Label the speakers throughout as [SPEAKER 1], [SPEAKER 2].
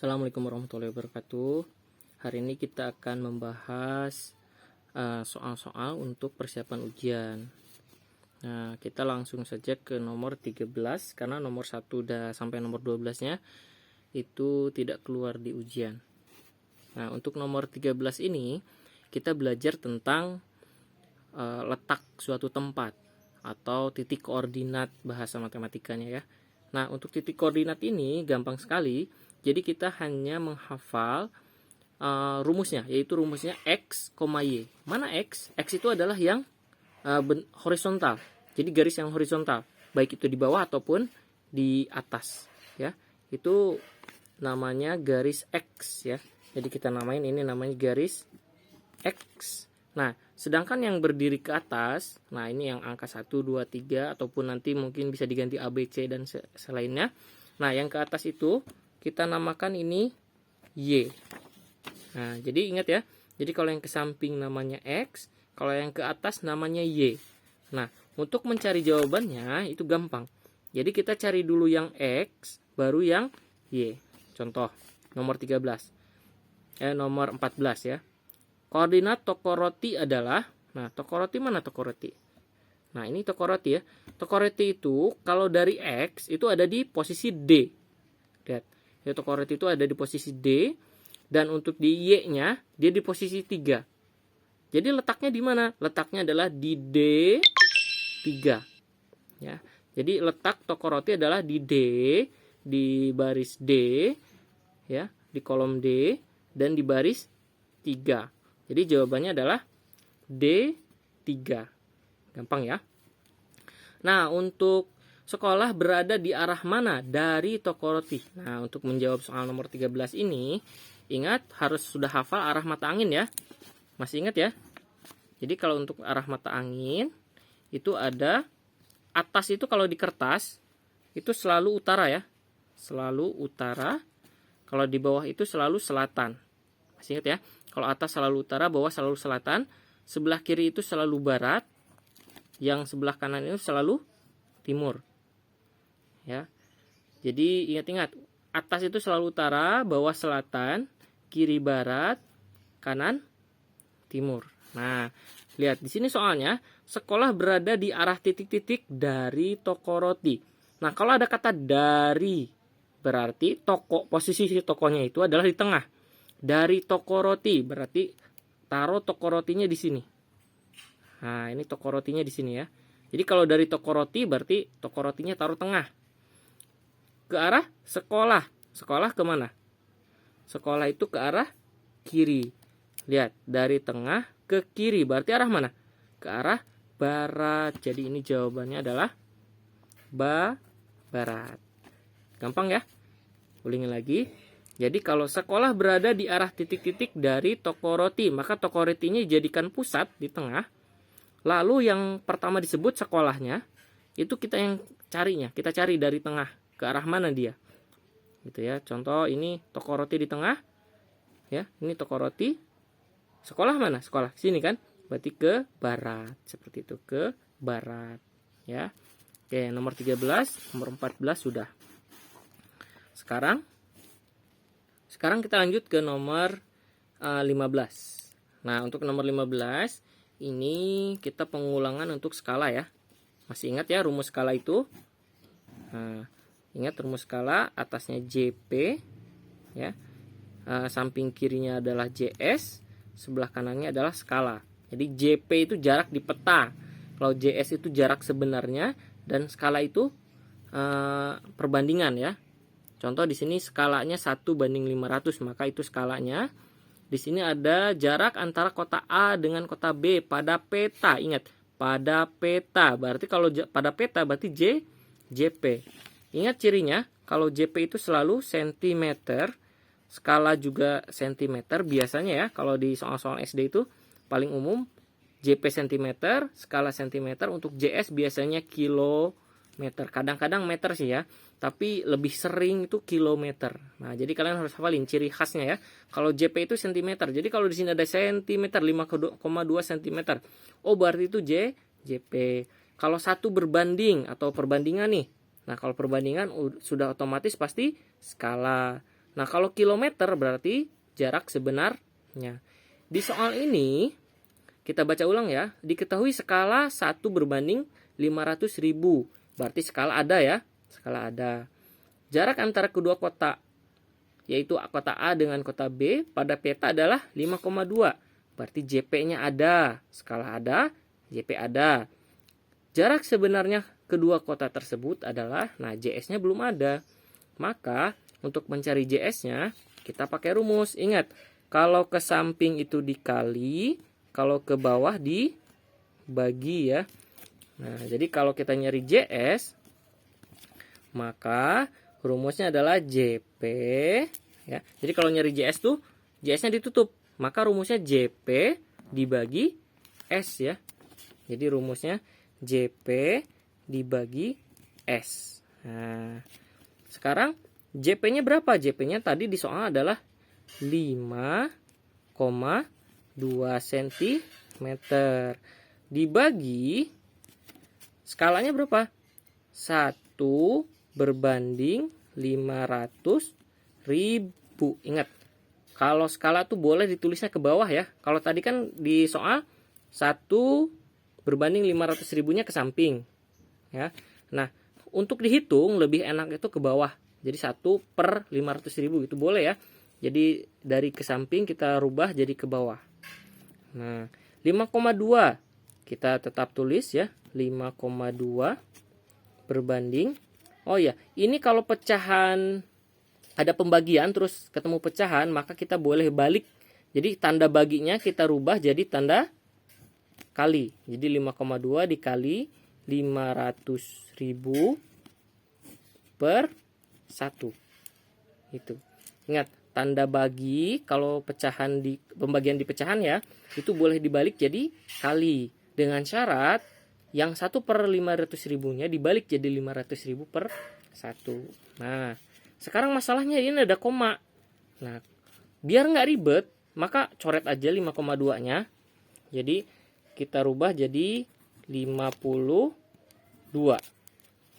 [SPEAKER 1] Assalamualaikum warahmatullahi wabarakatuh. Hari ini kita akan membahas soal-soal untuk persiapan ujian. Nah, kita langsung saja ke nomor 13 karena nomor 1 sampai nomor 12-nya itu tidak keluar di ujian. Nah, untuk nomor 13 ini kita belajar tentang letak suatu tempat atau titik koordinat bahasa matematikanya ya. Nah, untuk titik koordinat ini gampang sekali. Jadi kita hanya menghafal rumusnya, yaitu rumusnya X, Y. Mana X? X itu adalah yang horizontal. Jadi garis yang horizontal, baik itu di bawah ataupun di atas, ya. Itu namanya garis X ya. Jadi kita namain ini namanya garis X. Nah, sedangkan yang berdiri ke atas, nah ini yang angka 1, 2, 3 ataupun nanti mungkin bisa diganti A, B, C dan selainnya. Nah, yang ke atas itu kita namakan ini Y. Nah, jadi ingat ya. Jadi kalau yang ke samping namanya X, kalau yang ke atas namanya Y. Nah, untuk mencari jawabannya itu gampang. Jadi kita cari dulu yang X, baru yang Y. Contoh, nomor 13. Nomor 14 ya. Koordinat toko roti adalah, nah toko roti mana toko roti? Nah, ini toko roti ya. Toko roti itu kalau dari X itu ada di posisi D. Lihat. Ya, toko roti itu ada di posisi D, dan untuk di Y-nya dia di posisi 3. Jadi letaknya di mana? Letaknya adalah di D3. Ya. Jadi letak toko roti adalah di D, di baris D, ya, di kolom D dan di baris 3. Jadi jawabannya adalah D3. Gampang ya. Nah, untuk sekolah berada di arah mana dari toko roti? Nah, untuk menjawab soal nomor 13 ini, ingat harus sudah hafal arah mata angin ya. Masih ingat ya? Jadi kalau untuk arah mata angin, itu ada atas itu kalau di kertas, itu selalu utara ya. Selalu utara. Kalau di bawah itu selalu selatan. Masih ingat ya? Kalau atas selalu utara, bawah selalu selatan. Sebelah kiri itu selalu barat. Yang sebelah kanan itu selalu timur. Ya. Jadi ingat-ingat, atas itu selalu utara, bawah selatan, kiri barat, kanan timur. Nah, lihat di sini soalnya sekolah berada di arah titik-titik dari toko roti. Nah, kalau ada kata dari, berarti posisi tokonya itu adalah di tengah. Dari toko roti berarti taruh toko rotinya di sini. Nah, ini toko rotinya di sini ya. Jadi kalau dari toko roti berarti toko rotinya taruh tengah. Ke arah sekolah. Sekolah kemana? Sekolah itu ke arah kiri. Lihat, dari tengah ke kiri. Berarti arah mana? Ke arah barat. Jadi ini jawabannya adalah barat. Gampang ya? Ulangin lagi. Jadi kalau sekolah berada di arah titik-titik dari toko roti, maka toko rotinya dijadikan pusat di tengah. Lalu yang pertama disebut sekolahnya, itu kita yang carinya. Kita cari dari tengah. Ke arah mana dia, gitu ya. Contoh ini toko roti di tengah, ya. Ini toko roti. Sekolah mana? Sekolah sini kan? Berarti ke barat, seperti itu, ke barat, ya. Oke, nomor 13, nomor 14 sudah. Sekarang kita lanjut ke nomor 15. Nah, untuk nomor 15 ini kita pengulangan untuk skala ya. Masih ingat ya rumus skala itu? Nah, ingat rumus skala, atasnya JP ya. Samping kirinya adalah JS, sebelah kanannya adalah skala. Jadi JP itu jarak di peta. Kalau JS itu jarak sebenarnya dan skala itu perbandingan ya. Contoh di sini skalanya 1:500, maka itu skalanya. Di sini ada jarak antara kota A dengan kota B pada peta. Ingat, pada peta. Berarti kalau pada peta berarti JP. Ingat cirinya, kalau JP itu selalu cm, skala juga cm biasanya ya. Kalau di soal-soal SD itu paling umum JP cm, skala cm. Untuk JS biasanya kilometer. Kadang-kadang meter sih ya, tapi lebih sering itu kilometer. Nah, jadi kalian harus hafalin ciri khasnya ya. Kalau JP itu cm. Jadi kalau di sini ada cm, 5,2 cm. Oh, berarti itu JP. Kalau satu berbanding atau perbandingan nih. Nah, kalau perbandingan sudah otomatis pasti skala. Nah, kalau kilometer berarti jarak sebenarnya. Di soal ini, kita baca ulang ya. Diketahui skala 1 berbanding 500.000. Berarti skala ada ya. Skala ada. Jarak antara kedua kotak, yaitu kota A dengan kota B, pada peta adalah 5,2. Berarti JP-nya ada. Skala ada, JP ada. Jarak sebenarnya kedua kota tersebut adalah, nah JS-nya belum ada. Maka untuk mencari JS-nya, kita pakai rumus. Ingat, kalau ke samping itu dikali, kalau ke bawah dibagi ya. Nah, jadi kalau kita nyari JS, maka rumusnya adalah JP ya. Jadi kalau nyari JS tuh, JS-nya ditutup. Maka rumusnya JP dibagi S ya. Jadi rumusnya JP dibagi S. Nah, sekarang JP-nya berapa? JP-nya tadi di soal adalah 5,2 cm. Dibagi, skalanya berapa? 1 berbanding 500.000. Ingat, kalau skala tuh boleh ditulisnya ke bawah ya. Kalau tadi kan di soal 1 berbanding 500.000-nya ke samping ya. Nah, untuk dihitung lebih enak itu ke bawah. Jadi 1 per 500.000 itu boleh ya. Jadi dari ke samping kita rubah jadi ke bawah. Nah, 5,2 kita tetap tulis ya. 5,2 berbanding. Oh ya, ini kalau pecahan ada pembagian terus ketemu pecahan, maka kita boleh balik. Jadi tanda baginya kita rubah jadi tanda kali. Jadi 5,2 dikali 500.000 per 1. Itu. Ingat, tanda bagi kalau pecahan di pembagian di pecahan ya, itu boleh dibalik jadi kali. Dengan syarat yang 1 per 500.000-nya dibalik jadi 500.000 per 1. Nah, sekarang masalahnya ini ada koma. Nah, biar nggak ribet, maka coret aja 5,2-nya. Jadi kita rubah jadi 52.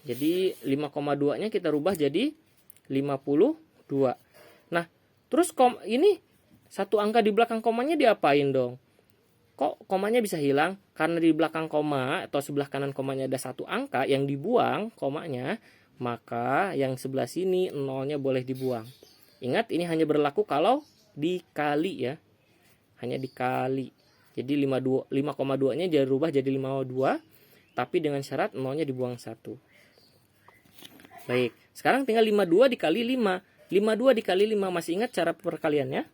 [SPEAKER 1] Jadi 5,2-nya kita rubah jadi 52. Nah, terus ini satu angka di belakang komanya diapain dong? Kok komanya bisa hilang? Karena di belakang koma atau sebelah kanan komanya ada satu angka yang dibuang komanya, maka yang sebelah sini nolnya boleh dibuang. Ingat, ini hanya berlaku kalau dikali ya. Hanya dikali. Jadi 5,2-nya jadi rubah jadi 52, tapi dengan syarat nolnya dibuang 1. Baik, sekarang tinggal 52 dikali 5. 52 dikali 5, masih ingat cara perkaliannya?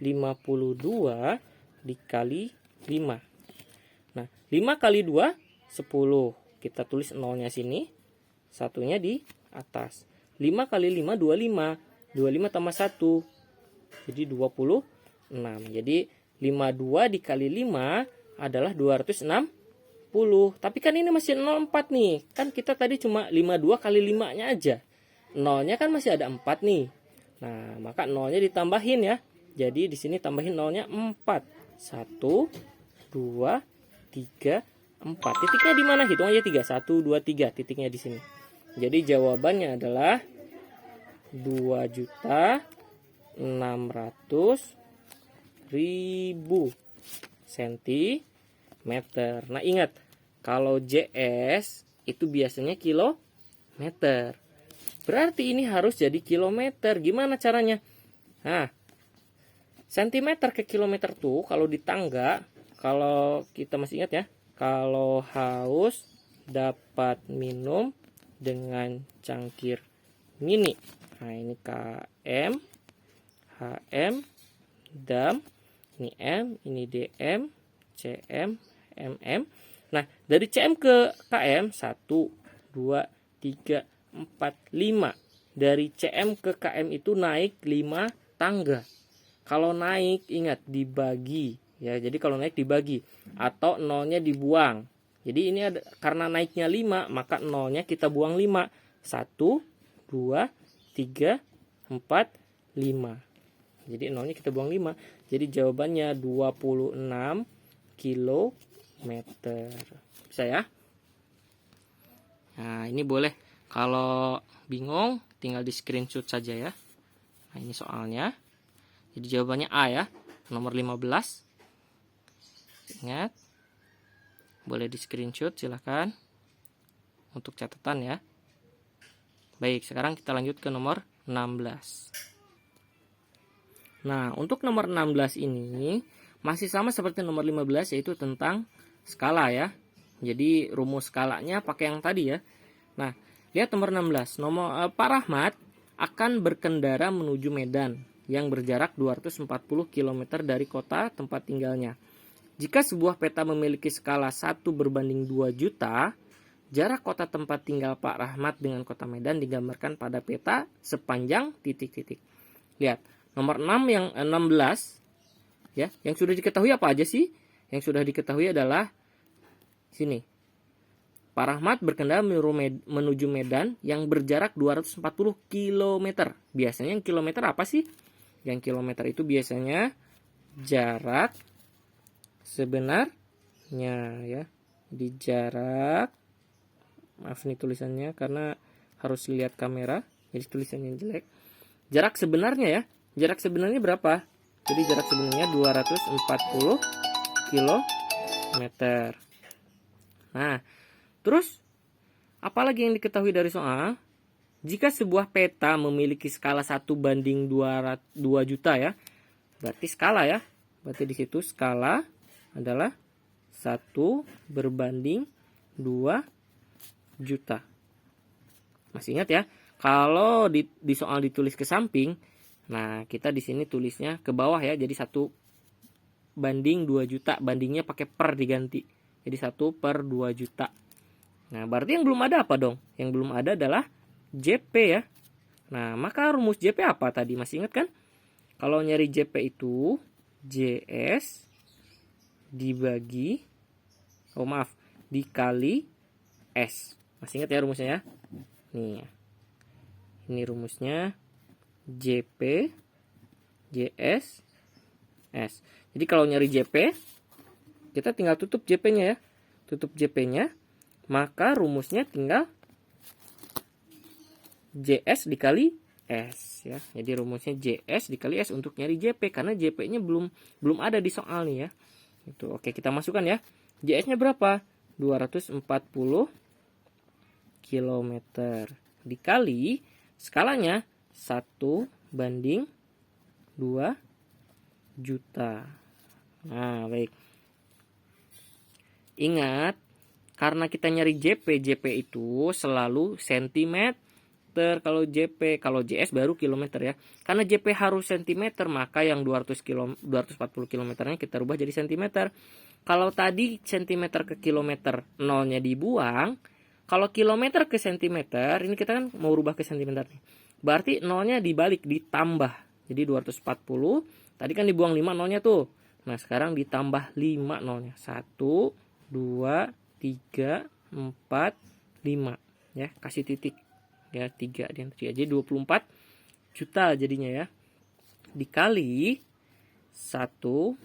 [SPEAKER 1] 52 dikali 5. Nah, 5 kali 2, 10. Kita tulis nolnya sini, satunya di atas. 5 kali 5, 25. 25 tambah 1, jadi 26. Jadi 52 dikali 5 adalah 260. Tapi kan ini masih 04 nih. Kan kita tadi cuma 52 kali 5-nya aja. Nolnya kan masih ada 4 nih. Nah, maka nolnya ditambahin ya. Jadi di sini tambahin nolnya 4. 1, 2, 3, 4. Titiknya di mana? Hitung aja 3. 1, 2, 3. Titiknya di sini. Jadi jawabannya adalah 2.600.000 cm. Nah, ingat, kalau JS itu biasanya kilometer. Berarti ini harus jadi kilometer. Gimana caranya? Nah, sentimeter ke kilometer tuh kalau di tangga, kalau kita masih ingat ya, kalau haus dapat minum dengan cangkir mini. Nah, ini KM, HM, DAM, ini M, ini DM, CM, MM. Nah, dari CM ke KM 1, 2, 3, 4, 5. Dari CM ke KM itu naik 5 tangga. Kalau naik, ingat dibagi ya. Jadi kalau naik dibagi atau nolnya dibuang. Jadi ini ada, karena naiknya 5, maka nolnya kita buang 5. 1, 2, 3, 4, 5. Jadi nolnya kita buang 5. Jadi jawabannya 26 kilometer. Bisa ya? Nah, ini boleh. Kalau bingung tinggal di screenshot saja ya. Nah, ini soalnya. Jadi jawabannya A ya, nomor 15. Ingat, boleh di screenshot silahkan untuk catatan ya. Baik, sekarang kita lanjut ke nomor 16. Nah, untuk nomor 16 ini masih sama seperti nomor 15, yaitu tentang skala ya. Jadi rumus skalanya pakai yang tadi ya. Nah, lihat nomor 16. Pak Rahmat akan berkendara menuju Medan yang berjarak 240 km dari kota tempat tinggalnya. Jika sebuah peta memiliki skala 1/2 juta, jarak kota tempat tinggal Pak Rahmat dengan kota Medan digambarkan pada peta sepanjang titik-titik. Lihat, nomor 6 yang 16 ya, yang sudah diketahui apa aja sih? Yang sudah diketahui adalah sini. Pak Rahmat berkendara menuju Medan yang berjarak 240 km. Biasanya yang kilometer apa sih? Yang kilometer itu biasanya jarak sebenarnya ya. Di jarak, maaf nih tulisannya karena harus lihat kamera, jadi tulisannya jelek. Jarak sebenarnya ya. Jarak sebenarnya berapa? Jadi jarak sebenarnya 240 km. Nah, terus apalagi yang diketahui dari soal? Jika sebuah peta memiliki skala 1/2 juta ya. Berarti skala ya. Berarti di situ skala adalah 1/2 juta. Masih ingat ya? Kalau di soal ditulis ke samping, nah kita di sini tulisnya ke bawah ya. Jadi 1/2 juta. Bandingnya pakai per diganti. Jadi 1/2 juta. Nah, berarti yang belum ada apa dong? Yang belum ada adalah JP ya. Nah, maka rumus JP apa tadi? Masih ingat kan? Kalau nyari JP itu JS dikali S. Masih ingat ya rumusnya ya? Nih. Ini rumusnya JP JS S. Jadi kalau nyari JP, kita tinggal tutup JP-nya ya. Tutup JP-nya, maka rumusnya tinggal JS dikali S ya. Jadi rumusnya JS dikali S untuk nyari JP karena JP-nya belum ada di soal nih ya. Itu oke, kita masukkan ya. JS-nya berapa? 240 km dikali skalanya 1/2 juta. Nah, baik. Ingat, karena kita nyari JP itu selalu cm. Kalau JP, kalau JS baru kilometer ya. Karena JP harus cm, maka yang 240 km-nya kita rubah jadi cm. Kalau tadi cm ke kilometer, nolnya dibuang. Kalau kilometer ke cm, ini kita kan mau rubah ke cm nih. Berarti nolnya dibalik, ditambah. Jadi 240, tadi kan dibuang 5 nolnya tuh. Nah, sekarang ditambah 5 nolnya. 1, 2, 3, 4, 5. Ya, kasih titik. Ya, 3 di antara 3. Jadi 24 juta jadinya ya. Dikali 1/2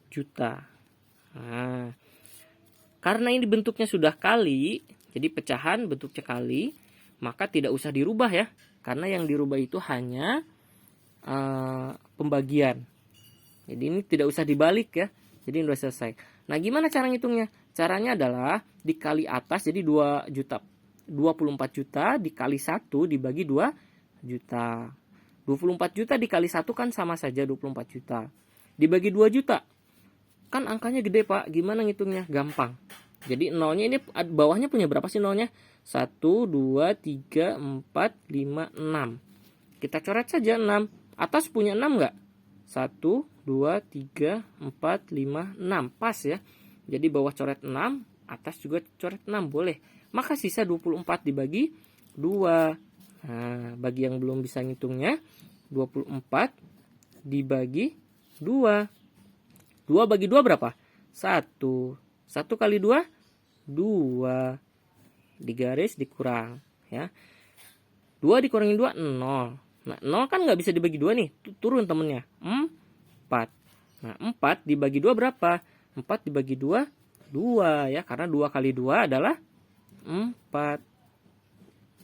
[SPEAKER 1] juta. Nah, karena ini bentuknya sudah kali, jadi pecahan bentuknya kali, maka tidak usah dirubah ya. Karena yang dirubah itu hanya pembagian. Jadi ini tidak usah dibalik ya. Jadi ini sudah selesai. Nah, gimana cara ngitungnya? Caranya adalah dikali atas, jadi 2 juta. 24 juta dikali 1 dibagi 2 juta. 24 juta dikali 1 kan sama saja 24 juta. Dibagi 2 juta. Kan angkanya gede, Pak. Gimana ngitungnya? Gampang. Jadi nolnya ini bawahnya punya berapa sih nolnya? 1, 2, 3, 4, 5, 6. Kita coret saja 6. Atas punya 6 enggak? 1, 2, 3, 4, 5, 6. Pas ya. Jadi bawah coret 6, atas juga coret 6. Boleh. Maka sisa 24 dibagi 2. Nah, bagi yang belum bisa ngitungnya, 24 dibagi 2. 2 bagi 2 berapa? 1. 1 kali 2, 2. Digaris, dikurang. Ya. 2 dikurangin 2, 0. Nah, 0 kan nggak bisa dibagi 2 nih. Turun temennya. 4. Nah, 4 dibagi 2 berapa? 4 dibagi 2, 2 ya. Karena 2 kali 2 adalah 4.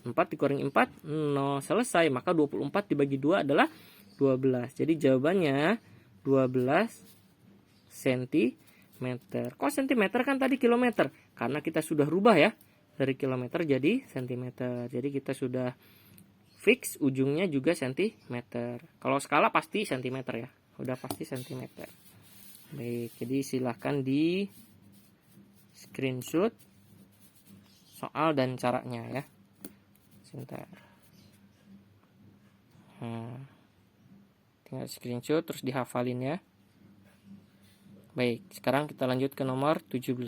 [SPEAKER 1] 4 dikurangi 4, 0. Selesai. Maka 24 dibagi 2 adalah 12. Jadi jawabannya 12 cm. Kok cm kan tadi kilometer? Karena kita sudah rubah ya. Dari kilometer jadi cm. Jadi kita sudah fix ujungnya juga cm. Kalau skala pasti cm ya. Udah pasti cm. Baik, jadi silahkan di screenshot soal dan caranya ya. Sebentar. Nah, tinggal screenshot terus dihafalin ya. Baik, sekarang kita lanjut ke nomor 17.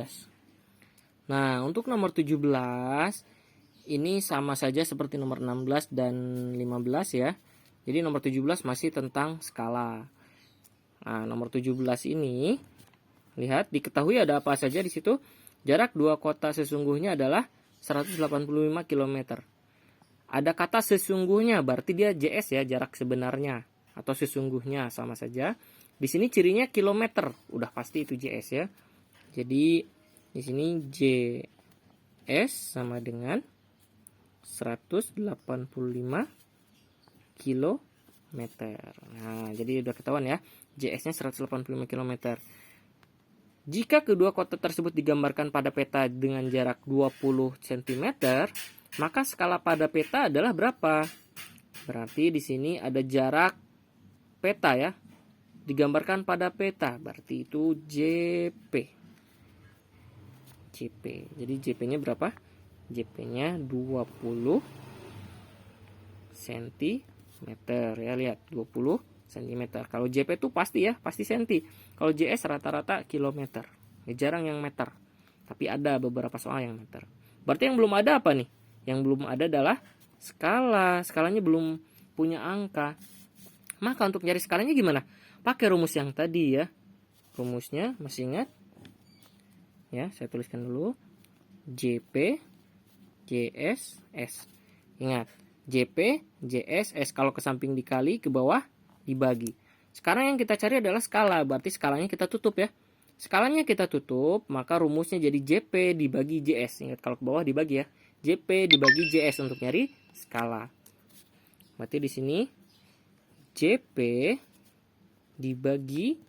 [SPEAKER 1] Nah, untuk nomor 17 ini sama saja seperti nomor 16 dan 15 ya. Jadi nomor 17 masih tentang skala. Nah, nomor 17 ini lihat diketahui ada apa saja di situ. Jarak dua kota sesungguhnya adalah 185 km. Ada kata sesungguhnya, berarti dia JS ya, jarak sebenarnya atau sesungguhnya sama saja. Di sini cirinya kilometer, udah pasti itu JS ya. Jadi di sini JS sama dengan 185 km. Nah, jadi udah ketahuan ya, JS-nya 185 km. Jika kedua kota tersebut digambarkan pada peta dengan jarak 20 cm, maka skala pada peta adalah berapa? Berarti di sini ada jarak peta ya, digambarkan pada peta, berarti itu JP. Jadi JP-nya berapa? JP-nya 20 cm ya, lihat 20 cm. Kalau JP itu pasti ya, pasti senti. Kalau JS rata-rata kilometer. Ya, jarang yang meter. Tapi ada beberapa soal yang meter. Berarti yang belum ada apa nih? Yang belum ada adalah skala. Skalanya belum punya angka. Maka untuk nyari skalanya gimana? Pakai rumus yang tadi ya. Rumusnya masih ingat? Ya, saya tuliskan dulu. JP, JS, S. Ingat, JP, JS, S. Kalau ke samping dikali, ke bawah dibagi. Sekarang yang kita cari adalah skala. Berarti skalanya kita tutup ya. Skalanya kita tutup, maka rumusnya jadi JP dibagi JS. Ingat, kalau ke bawah dibagi ya. JP dibagi JS untuk nyari skala. Berarti di sini JP dibagi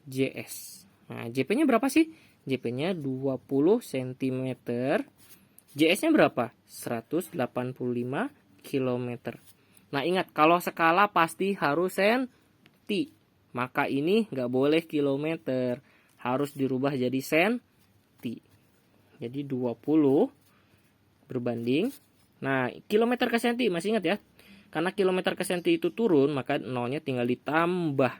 [SPEAKER 1] JS. Nah, JP-nya berapa sih? JP-nya 20 cm. JS-nya berapa? 185 km. Nah, ingat, kalau skala pasti harus senti. Maka ini nggak boleh kilometer. Harus dirubah jadi senti. Jadi 20 berbanding. Nah, kilometer ke senti masih ingat ya? Karena kilometer ke senti itu turun, maka nolnya tinggal ditambah.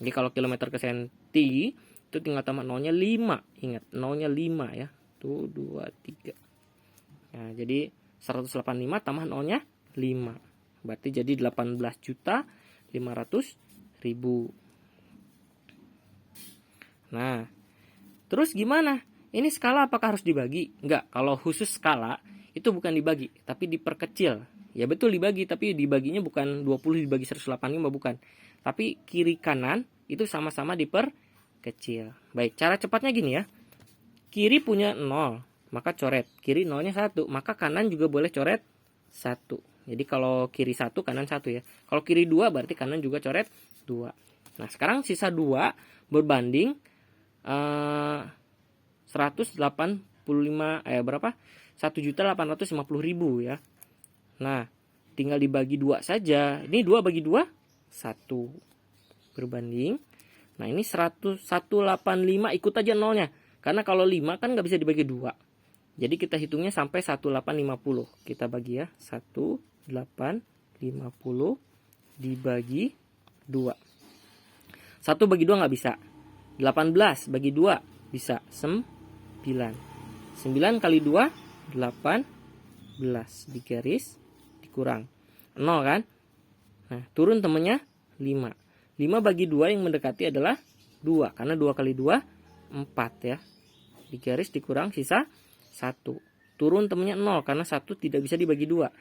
[SPEAKER 1] Jadi kalau kilometer ke senti itu tinggal tambah nolnya 5. Ingat, nolnya 5 ya. Tuh 2 3. Nah, jadi 185 tambah nolnya 5. Berarti jadi 18.500.000. Nah, terus gimana? Ini skala apakah harus dibagi? Enggak, kalau khusus skala itu bukan dibagi, tapi diperkecil. Ya betul dibagi, tapi dibaginya bukan 20 dibagi 185, bukan. Tapi kiri kanan itu sama-sama diperkecil. Baik, cara cepatnya gini ya. Kiri punya 0, maka coret. Kiri nolnya 1, maka kanan juga boleh coret 1. Jadi kalau kiri 1, kanan 1 ya. Kalau kiri 2, berarti kanan juga coret 2. Nah, sekarang sisa 2 berbanding 185 berapa? 1.850.000 ya. Nah, tinggal dibagi 2 saja. Ini 2 bagi 2 1 berbanding. Nah, ini 185 ikut aja nolnya. Karena kalau 5 kan nggak bisa dibagi 2. Jadi kita hitungnya sampai 1850. Kita bagi ya. 1850 dibagi 2. 1 bagi 2 nggak bisa. 18 bagi 2 bisa 9. 9 kali 2 18. Digaris dikurang 0 kan. Nah, turun temennya 5. 5 bagi 2 yang mendekati adalah 2. Karena 2 kali 2 4 ya. Digaris dikurang sisa 1. Turun temennya 0 karena 1 tidak bisa dibagi 2.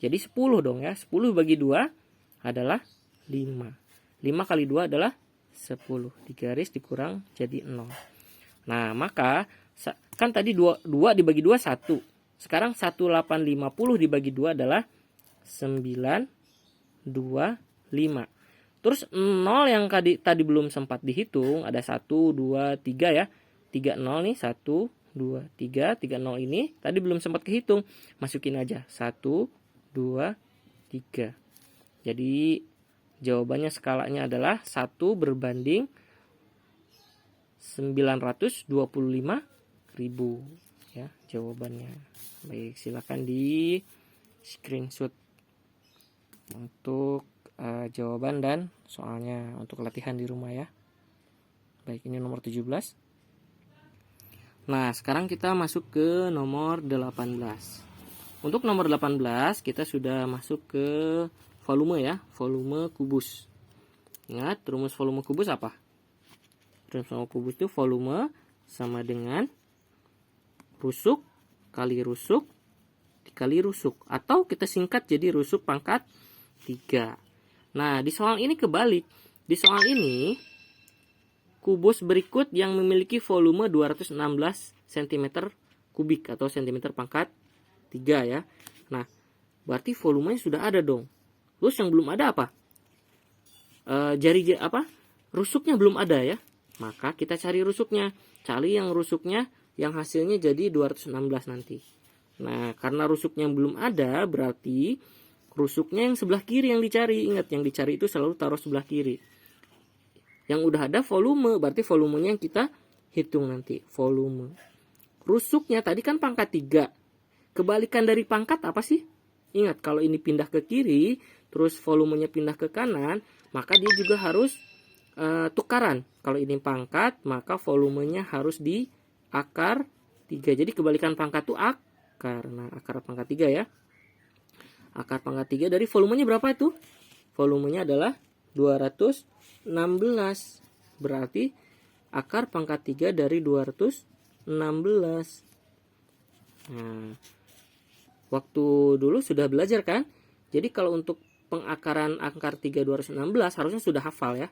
[SPEAKER 1] Jadi 10 dong ya. 10 bagi 2 adalah 5. 5 kali 2 adalah 10. Digaris dikurang jadi 0. Nah, maka kan tadi 2 dibagi 2 1. Sekarang 1850 dibagi 2 adalah 925. Terus 0 yang tadi belum sempat dihitung, ada 1, 2, 3 ya. 3 0 nih, 1, 2, 3. 3 0 ini tadi belum sempat kehitung. Masukin aja 1, 2, 3. Jadi jawabannya skalanya adalah 1 berbanding 925.000 ya jawabannya. Baik, silakan di screenshot untuk jawaban dan soalnya untuk latihan di rumah ya. Baik, ini nomor 17. Nah, sekarang kita masuk ke nomor 18. Untuk nomor 18 kita sudah masuk ke volume ya, volume kubus. Ingat, rumus volume kubus apa? Rumus volume kubus itu volume sama dengan rusuk kali rusuk dikali rusuk, atau kita singkat jadi rusuk pangkat 3. Nah, di soal ini kebalik. Di soal ini kubus berikut yang memiliki volume 216 cm kubik atau cm pangkat 3 ya. Nah, berarti volumenya sudah ada dong. Terus yang belum ada apa? Rusuknya belum ada ya. Maka kita cari rusuknya. Cari yang rusuknya yang hasilnya jadi 216 nanti. Nah, karena rusuknya belum ada, berarti rusuknya yang sebelah kiri yang dicari. Ingat, yang dicari itu selalu taruh sebelah kiri. Yang udah ada volume, berarti volumenya yang kita hitung nanti. Volume. Rusuknya tadi kan pangkat 3. Kebalikan dari pangkat apa sih? Ingat, kalau ini pindah ke kiri, terus volumenya pindah ke kanan, maka dia juga harus tukaran. Kalau ini pangkat, maka volumenya harus di akar 3. Jadi kebalikan pangkat itu akar. Nah, akar pangkat 3 ya. Akar pangkat 3 dari volumenya berapa itu? Volumenya adalah 216. Berarti akar pangkat 3 dari 216. Nah, waktu dulu sudah belajar kan? Jadi kalau untuk pengakaran akar 3 216 harusnya sudah hafal ya.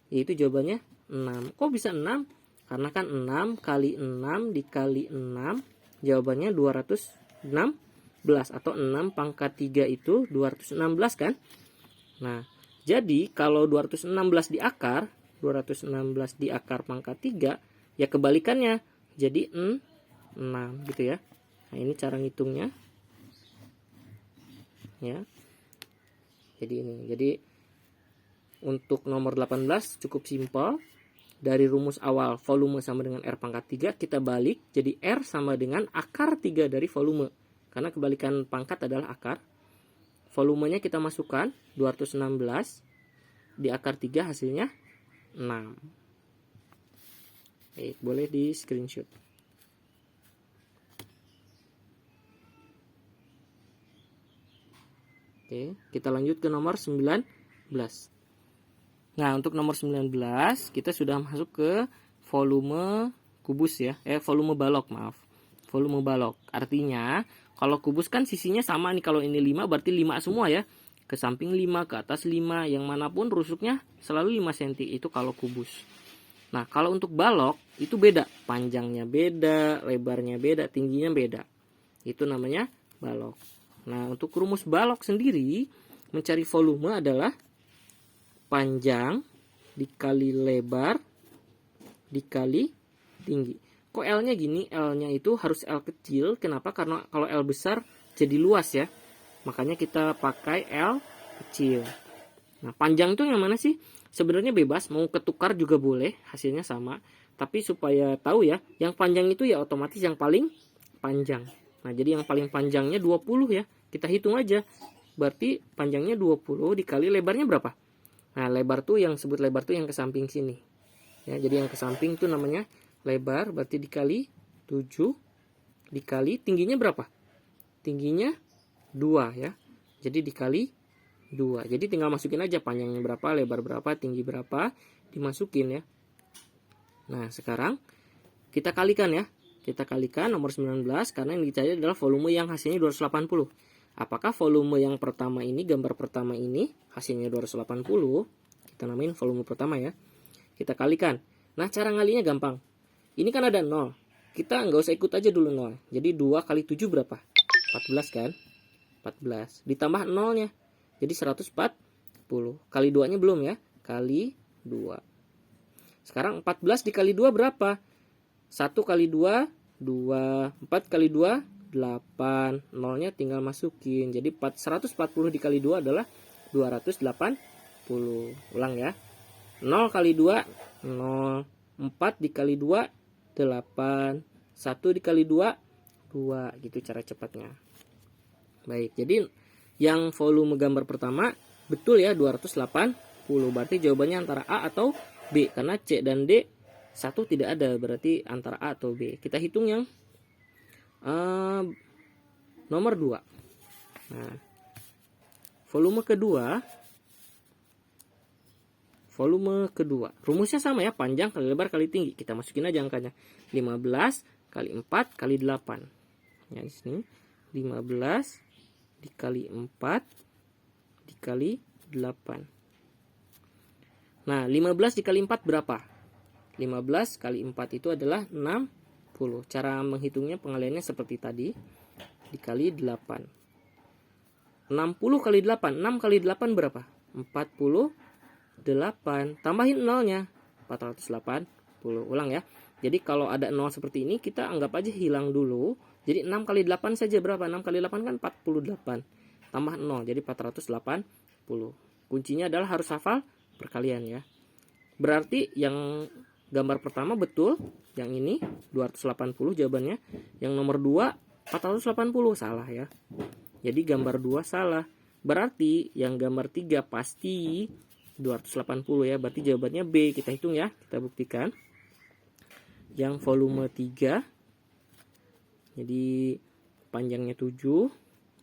[SPEAKER 1] Yaitu jawabannya 6. Kok bisa 6? Karena kan 6 kali 6 dikali 6 jawabannya 216 atau 6 pangkat 3 itu 216 kan? Nah, jadi kalau 216 di akar pangkat 3 ya kebalikannya jadi 6 gitu ya. Nah, ini cara ngitungnya. Ya. Jadi untuk nomor 18 cukup simpel. Dari rumus awal volume sama dengan R pangkat 3 kita balik jadi R sama dengan akar 3 dari volume. Karena kebalikan pangkat adalah akar. Volumenya kita masukkan 216 di akar 3 hasilnya 6. Baik, boleh di screenshot. Oke, kita lanjut ke nomor 19. Nah, untuk nomor 19 kita sudah masuk ke volume kubus ya. Volume balok, maaf. Volume balok. Artinya, kalau kubus kan sisinya sama nih. Kalau ini 5 berarti 5 semua ya. Ke samping 5, ke atas 5, yang manapun rusuknya selalu 5 cm. Itu kalau kubus. Nah, kalau untuk balok itu beda. Panjangnya beda, lebarnya beda, tingginya beda. Itu namanya balok. Nah, untuk rumus balok sendiri, mencari volume adalah panjang dikali lebar dikali tinggi. Kok L-nya gini? L-nya itu harus L kecil. Kenapa? Karena kalau L besar jadi luas ya. Makanya kita pakai L kecil. Nah, panjang itu yang mana sih? Sebenarnya bebas, mau ketukar juga boleh, hasilnya sama. Tapi supaya tahu ya, yang panjang itu ya otomatis yang paling panjang. Nah, jadi yang paling panjangnya 20 ya. Kita hitung aja. Berarti panjangnya 20 dikali lebarnya berapa? Nah, lebar tuh yang sebut lebar tuh yang ke samping sini. Ya, jadi yang ke samping tuh namanya lebar, berarti dikali 7 dikali tingginya berapa? Tingginya 2 ya. Jadi dikali 2. Jadi tinggal masukin aja panjangnya berapa, lebar berapa, tinggi berapa, dimasukin ya. Nah, sekarang kita kalikan ya. Kita kalikan nomor 19 karena yang dicari adalah volume yang hasilnya 280. Apakah volume yang pertama ini, gambar pertama ini, hasilnya 280, kita namain volume pertama ya. Kita kalikan. Nah, cara ngalinya gampang. Ini kan ada 0. kita nggak usah ikut aja dulu 0. Jadi 2 kali 7 berapa? 14 kan? 14. Ditambah 0-nya. Jadi 140. Kali 2-nya belum ya? Kali 2. Sekarang 14 dikali 2 berapa? 1 kali 2, 2. 4 kali 2, 8. 0-nya tinggal masukin. Jadi 140 dikali 2 adalah 280. Ulang ya. 0 kali 2, 0. 4 dikali 2, 8. 1 dikali 2, 2. Gitu cara cepatnya. Baik, jadi yang volume gambar pertama betul ya 280. Berarti jawabannya antara A atau B. Karena C dan D satu tidak ada, berarti antara A atau B. Kita hitung yang nomor 2. Nah, volume kedua. Rumusnya sama ya, panjang kali lebar kali tinggi. Kita masukin aja angkanya. 15 kali 4 kali 8. Ya, di sini 15 dikali 4 dikali 8. Nah, 15 dikali 4 berapa? 15 kali 4 itu adalah 60. Cara menghitungnya pengaliannya seperti tadi. Dikali 8. 60 kali 8. 6 kali 8 berapa? 48. Tambahin 0-nya. 480. Ulang ya. Jadi kalau ada 0 seperti ini, kita anggap aja hilang dulu. Jadi 6 kali 8 saja berapa? 6 kali 8 kan 48. Tambah 0, jadi 480. Kuncinya adalah harus hafal perkalian ya. Berarti yang gambar pertama betul. Yang ini 280 jawabannya. Yang nomor 2 480 salah ya. Jadi gambar 2 salah. Berarti yang gambar 3 pasti 280 ya. Berarti jawabannya B. Kita hitung ya. Kita buktikan. Yang volume 3. Jadi panjangnya 7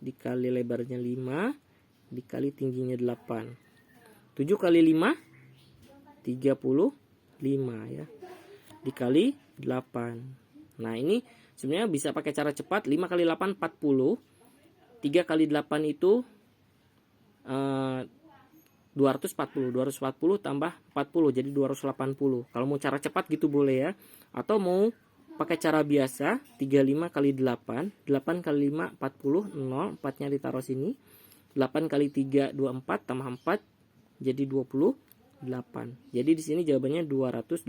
[SPEAKER 1] dikali lebarnya 5 dikali tingginya 8. 7 kali 5 35 ya. Dikali 8. Nah, ini sebenarnya bisa pakai cara cepat. 5 kali 8 40. 3 kali 8 itu 240 tambah 40 jadi 280. Kalau mau cara cepat gitu boleh ya. Atau mau pakai cara biasa 35 kali 8. 8 kali 5 40. 0 4 nya ditaruh sini. 8 kali 3 24 tambah 4 jadi 28. Jadi di sini jawabannya 280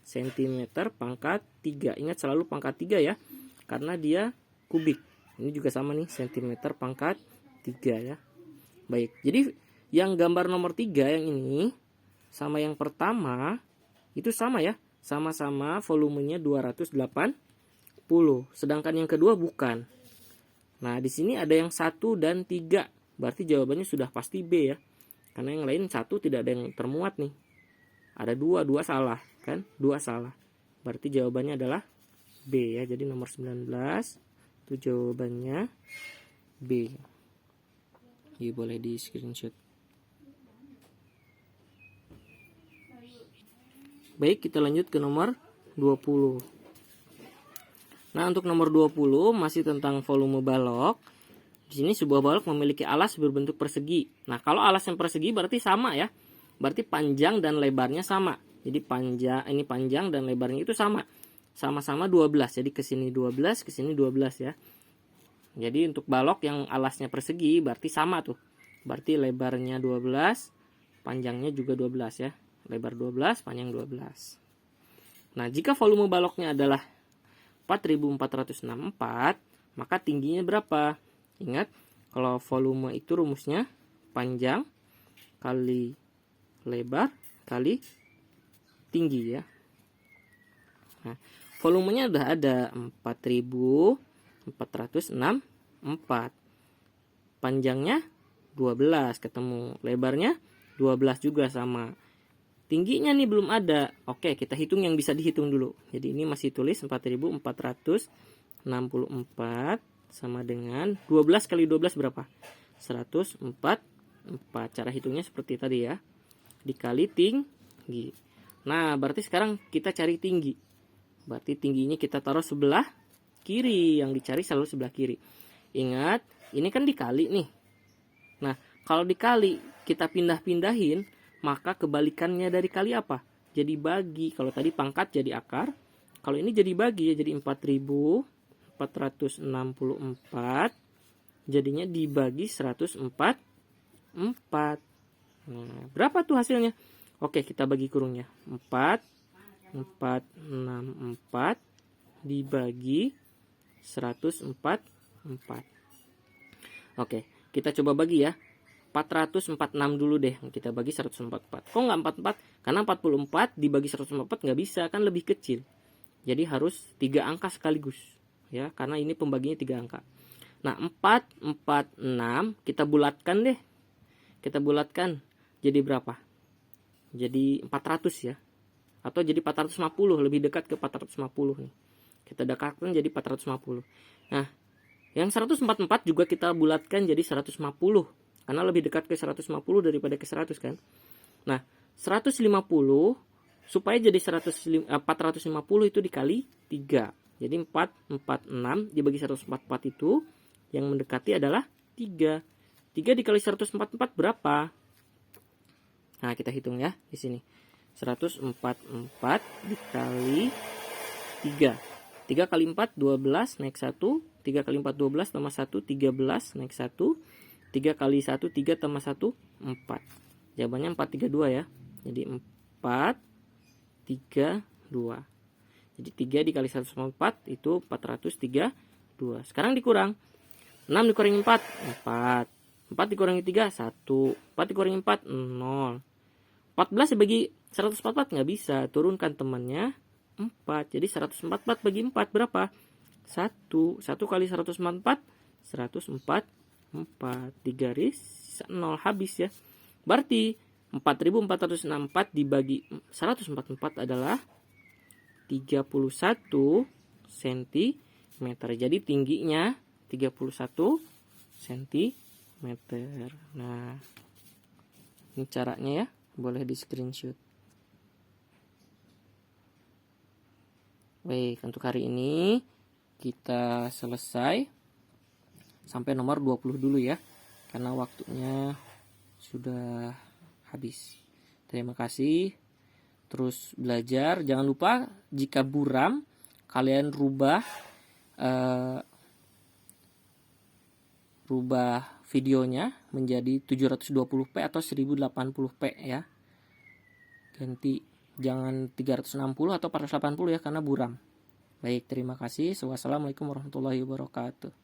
[SPEAKER 1] cm pangkat 3. Ingat selalu pangkat 3 ya. Karena dia kubik. Ini juga sama nih, cm pangkat 3 ya. Baik. Jadi yang gambar nomor 3 yang ini sama yang pertama itu sama ya. Sama-sama volumenya 280. Sedangkan yang kedua bukan. Nah, di sini ada yang 1 dan 3. Berarti jawabannya sudah pasti B ya. Karena yang lain 1 tidak ada yang termuat nih. Ada 2 salah kan? 2 salah. Berarti jawabannya adalah B ya. Jadi nomor 19 itu jawabannya B. Jadi boleh di screenshot. Baik, kita lanjut ke nomor 20. Nah, untuk nomor 20 masih tentang volume balok. Di sini sebuah balok memiliki alas berbentuk persegi. Nah, kalau alas yang persegi berarti sama ya. Berarti panjang dan lebarnya sama. Jadi panjang dan lebarnya itu sama. Sama-sama 12. Jadi ke sini 12, ke sini 12 ya. Jadi untuk balok yang alasnya persegi berarti sama tuh. Berarti lebarnya 12, panjangnya juga 12 ya. Lebar 12, panjang 12. Nah, jika volume baloknya adalah 4464, maka tingginya berapa? Ingat, kalau volume itu rumusnya panjang kali lebar kali tinggi ya. Nah, volumenya udah ada 4464. Panjangnya 12 ketemu, lebarnya 12 juga sama. Tingginya nih belum ada. Oke, kita hitung yang bisa dihitung dulu. Jadi ini masih tulis 4464 sama dengan 12 kali 12 berapa? 144. Cara hitungnya seperti tadi ya. Dikali tinggi. Nah, berarti sekarang kita cari tinggi. Berarti tingginya kita taruh sebelah kiri. Yang dicari selalu sebelah kiri. Ingat, ini kan dikali nih. Nah, kalau dikali kita pindah-pindahin, maka kebalikannya dari kali apa? Jadi bagi. Kalau tadi pangkat jadi akar, Kalau ini jadi bagi ya, jadi 4.464 jadinya dibagi 144. Nah, berapa tuh hasilnya? Oke, kita bagi kurungnya. 4.464 dibagi 144. Oke, kita coba bagi ya. 446 dulu deh. Kita bagi 144. Kok nggak 44? Karena 44 dibagi 144 nggak bisa, kan lebih kecil. Jadi harus 3 angka sekaligus. Ya, karena ini pembaginya 3 angka. Nah, 446 kita bulatkan deh. Kita bulatkan jadi berapa? Jadi 400 ya. Atau jadi 450, lebih dekat ke 450 nih. Kita dekatkan jadi 450. Nah, yang 144 juga kita bulatkan jadi 150. Karena lebih dekat ke 150 daripada ke 100 kan. Nah, 150 supaya jadi 450 itu dikali 3. Jadi 446 dibagi 144 itu yang mendekati adalah 3. 3 dikali 144 berapa? Nah, kita hitung ya di sini. 144 dikali 3. 3 kali 4 12 naik 1. 3 kali 4 12 tambah 1 13 naik 1. 3 kali 1 3 tambah 1 4. Jawabannya 432 ya. Jadi 4 3 2. Jadi 3 dikali 144 itu 432. Sekarang dikurang. 6 dikurangi 4 4. 4 dikurangi 3 1. 4 dikurangi 4 0. 14 bagi 144 nggak bisa. Turunkan temannya 4. Jadi 144 bagi 4 berapa? 1. 1 kali 144 104 4 digaris 0 habis ya. Berarti 4.464 dibagi 144 adalah 31 cm. Jadi tingginya 31 cm. Nah, ini caranya ya, boleh di screenshot. Baik, untuk hari ini kita selesai sampai nomor 20 dulu ya, karena waktunya sudah habis. Terima kasih. Terus belajar. Jangan lupa jika buram kalian rubah videonya menjadi 720p atau 1080p ya. Ganti, jangan 360 atau 480 ya, karena buram. Baik, terima kasih. Wassalamualaikum warahmatullahi wabarakatuh.